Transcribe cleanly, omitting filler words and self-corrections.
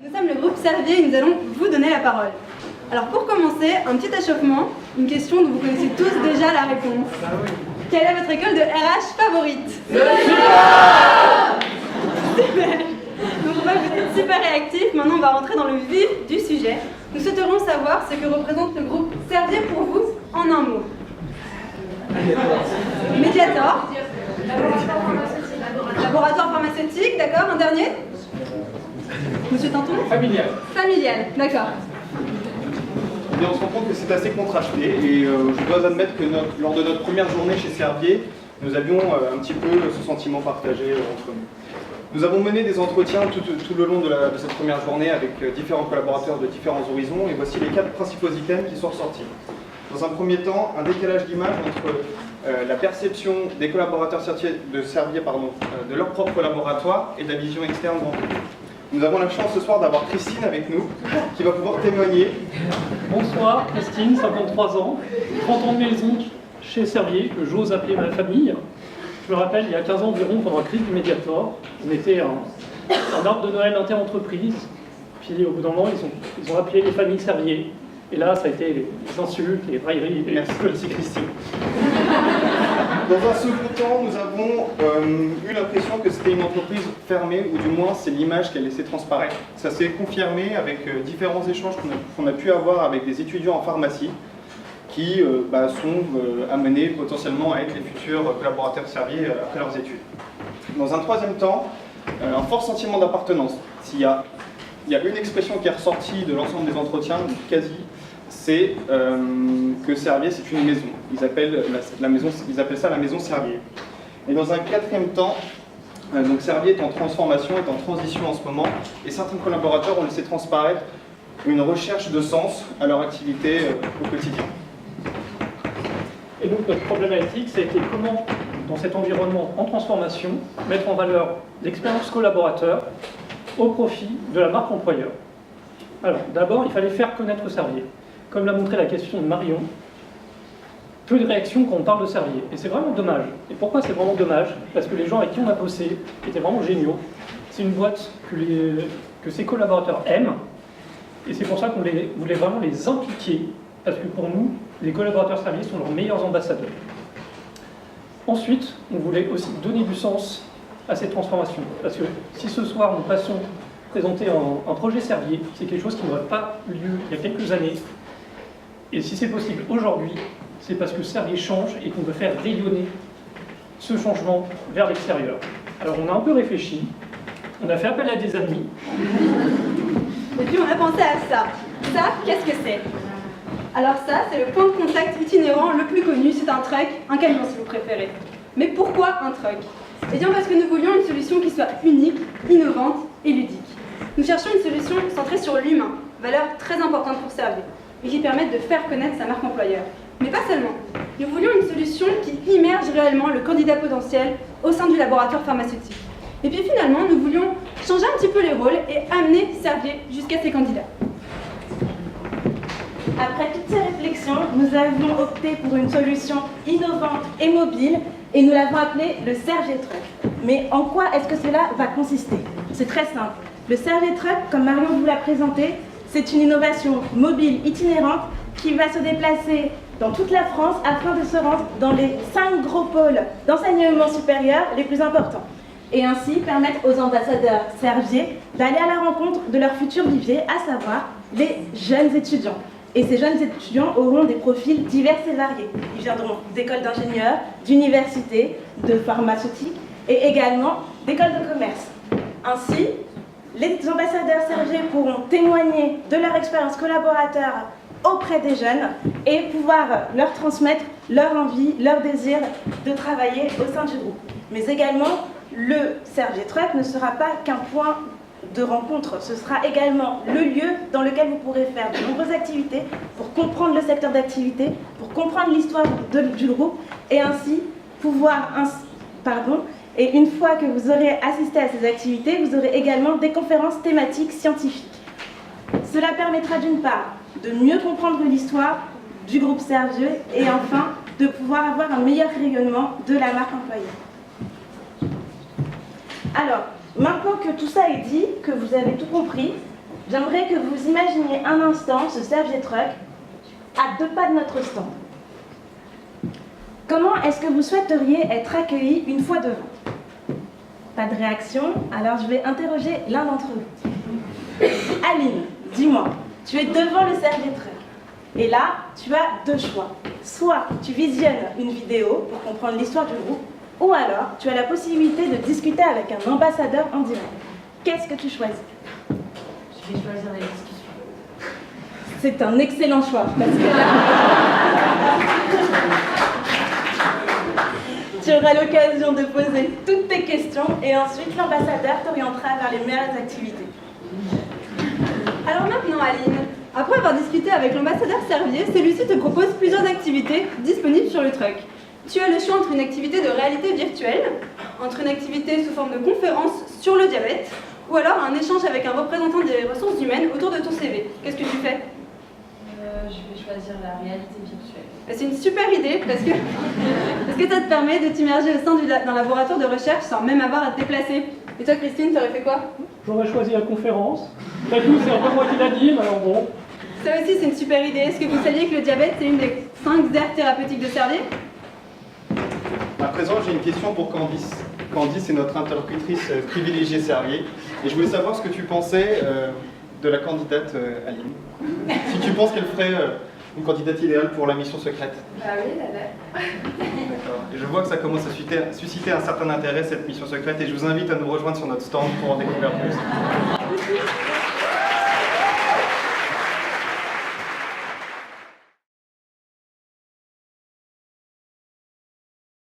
Nous sommes le groupe Servier et nous allons vous donner la parole. Alors pour commencer, un petit échauffement, une question dont vous connaissez tous déjà la réponse. Quelle est votre école de RH favorite? Super. Donc on va vous être super réactifs, maintenant on va rentrer dans le vif du sujet. Nous souhaiterions savoir ce que représente le groupe Servier pour vous en un mot. Mediator. Laboratoire pharmaceutique, d'accord, un dernier? Monsieur Tanton? Familial. Familial, d'accord. Eh bien, on se rend compte que c'est assez contrasté et je dois admettre que lors de notre première journée chez Servier, nous avions un petit peu ce sentiment partagé entre nous. Nous avons mené des entretiens tout le long de cette première journée avec différents collaborateurs de différents horizons et voici les 4 principaux items qui sont ressortis. Dans un premier temps, un décalage d'image entre la perception des collaborateurs de Servier de leur propre laboratoire et de la vision externe grand public. Nous avons la chance ce soir d'avoir Christine avec nous, qui va pouvoir témoigner. Bonsoir, Christine, 53 ans, 30 ans de maison chez Servier, que j'ose appeler ma famille. Je me rappelle, il y a 15 ans environ, pendant la crise du Mediator, on était un arbre de Noël inter-entreprise, puis au bout d'un moment, ils ont appelé les familles Servier. Et là, ça a été les insultes, les railleries. Merci Christine. Dans un second temps, nous avons eu l'impression que c'était une entreprise fermée, ou du moins c'est l'image qu'elle laissait transparaître. Ça s'est confirmé avec différents échanges qu'on a pu avoir avec des étudiants en pharmacie qui sont amenés potentiellement à être les futurs collaborateurs Servier après leurs études. Dans un troisième temps, un fort sentiment d'appartenance. Il y a une expression qui est ressortie de l'ensemble des entretiens, quasi, c'est que Servier c'est une maison. Ils appellent ça la maison Servier. Et dans un quatrième temps, donc Servier est en transformation, est en transition en ce moment, et certains collaborateurs ont laissé transparaître une recherche de sens à leur activité au quotidien. Et donc notre problématique, ça a été comment, dans cet environnement en transformation, mettre en valeur l'expérience collaborateur au profit de la marque employeur. Alors d'abord, il fallait faire connaître Servier. Comme l'a montré la question de Marion, peu de réactions quand on parle de Servier. Et c'est vraiment dommage. Et pourquoi c'est vraiment dommage? Parce que les gens avec qui on a bossé étaient vraiment géniaux. C'est une boîte que ses collaborateurs aiment. Et c'est pour ça qu'on voulait vraiment les impliquer. Parce que pour nous, les collaborateurs Servier sont leurs meilleurs ambassadeurs. Ensuite, on voulait aussi donner du sens à cette transformation. Parce que si ce soir nous passons présenter un projet Servier, c'est quelque chose qui n'aurait pas eu lieu il y a quelques années. Et si c'est possible aujourd'hui, c'est parce que Servier change et qu'on veut faire rayonner ce changement vers l'extérieur. Alors on a un peu réfléchi, on a fait appel à des amis. Et puis on a pensé à ça. Ça, qu'est-ce que c'est? Alors ça, c'est le point de contact itinérant le plus connu, c'est un truck, un camion si vous préférez. Mais pourquoi un truck? Eh bien parce que nous voulions une solution qui soit unique, innovante et ludique. Nous cherchions une solution centrée sur l'humain, valeur très importante pour Servier, et qui permette de faire connaître sa marque employeur. Mais pas seulement. Nous voulions une solution qui immerge réellement le candidat potentiel au sein du laboratoire pharmaceutique. Et puis finalement, nous voulions changer un petit peu les rôles et amener Servier jusqu'à ses candidats. Après toutes ces réflexions, nous avons opté pour une solution innovante et mobile et nous l'avons appelée le Servier Truck. Mais en quoi est-ce que cela va consister? C'est très simple. Le Servier Truck, comme Marion vous l'a présenté, c'est une innovation mobile itinérante qui va se déplacer dans toute la France afin de se rendre dans les 5 gros pôles d'enseignement supérieur les plus importants. Et ainsi permettre aux ambassadeurs Servier d'aller à la rencontre de leur futur vivier, à savoir les jeunes étudiants. Et ces jeunes étudiants auront des profils divers et variés. Ils viendront d'écoles d'ingénieurs, d'universités, de pharmaceutiques et également d'écoles de commerce. Ainsi, les ambassadeurs Servier pourront témoigner de leur expérience collaborateur auprès des jeunes et pouvoir leur transmettre leur envie, leur désir de travailler au sein du groupe. Mais également, le Servier Truck ne sera pas qu'un point de rencontre, ce sera également le lieu dans lequel vous pourrez faire de nombreuses activités pour comprendre le secteur d'activité, pour comprendre l'histoire du groupe et ainsi pouvoir... Et une fois que vous aurez assisté à ces activités, vous aurez également des conférences thématiques scientifiques. Cela permettra d'une part de mieux comprendre l'histoire du groupe Servier et enfin de pouvoir avoir un meilleur rayonnement de la marque employeur. Alors, maintenant que tout ça est dit, que vous avez tout compris, j'aimerais que vous imaginiez un instant ce Serge Truck à 2 pas de notre stand. Comment est-ce que vous souhaiteriez être accueilli une fois devant? Pas de réaction, alors je vais interroger l'un d'entre vous. Aline, dis-moi, tu es devant le Serge Truck. Et là, tu as 2 choix. Soit tu visionnes une vidéo pour comprendre l'histoire du groupe, ou alors tu as la possibilité de discuter avec un ambassadeur en direct. Qu'est-ce que tu choisis? Je vais choisir la discussion. C'est un excellent choix, parce que là, tu auras l'occasion de poser toutes tes questions et ensuite l'ambassadeur t'orientera vers les meilleures activités. Alors maintenant, Aline, après avoir discuté avec l'ambassadeur Servier, celui-ci te propose plusieurs activités disponibles sur le truck. Tu as le choix entre une activité de réalité virtuelle, entre une activité sous forme de conférence sur le diabète, ou alors un échange avec un représentant des ressources humaines autour de ton CV. Qu'est-ce que tu fais? Je vais choisir la réalité virtuelle. C'est une super idée parce que ça te permet de t'immerger au sein d'un laboratoire de recherche sans même avoir à te déplacer. Et toi, Christine, t'aurais fait quoi? J'aurais choisi la conférence. Après tout, c'est un peu moi qui l'anime, alors bon. Ça aussi, c'est une super idée. Est-ce que vous saviez que le diabète, c'est une des 5 aires thérapeutiques de Servier? À présent, j'ai une question pour Candice. Candice est notre interlocutrice privilégiée Servier. Et je voulais savoir ce que tu pensais de la candidate Aline. Si tu penses qu'elle ferait une candidate idéale pour la mission secrète. Bah oui, la lettre. D'accord. Et je vois que ça commence à susciter un certain intérêt, cette mission secrète, et je vous invite à nous rejoindre sur notre stand pour en découvrir plus.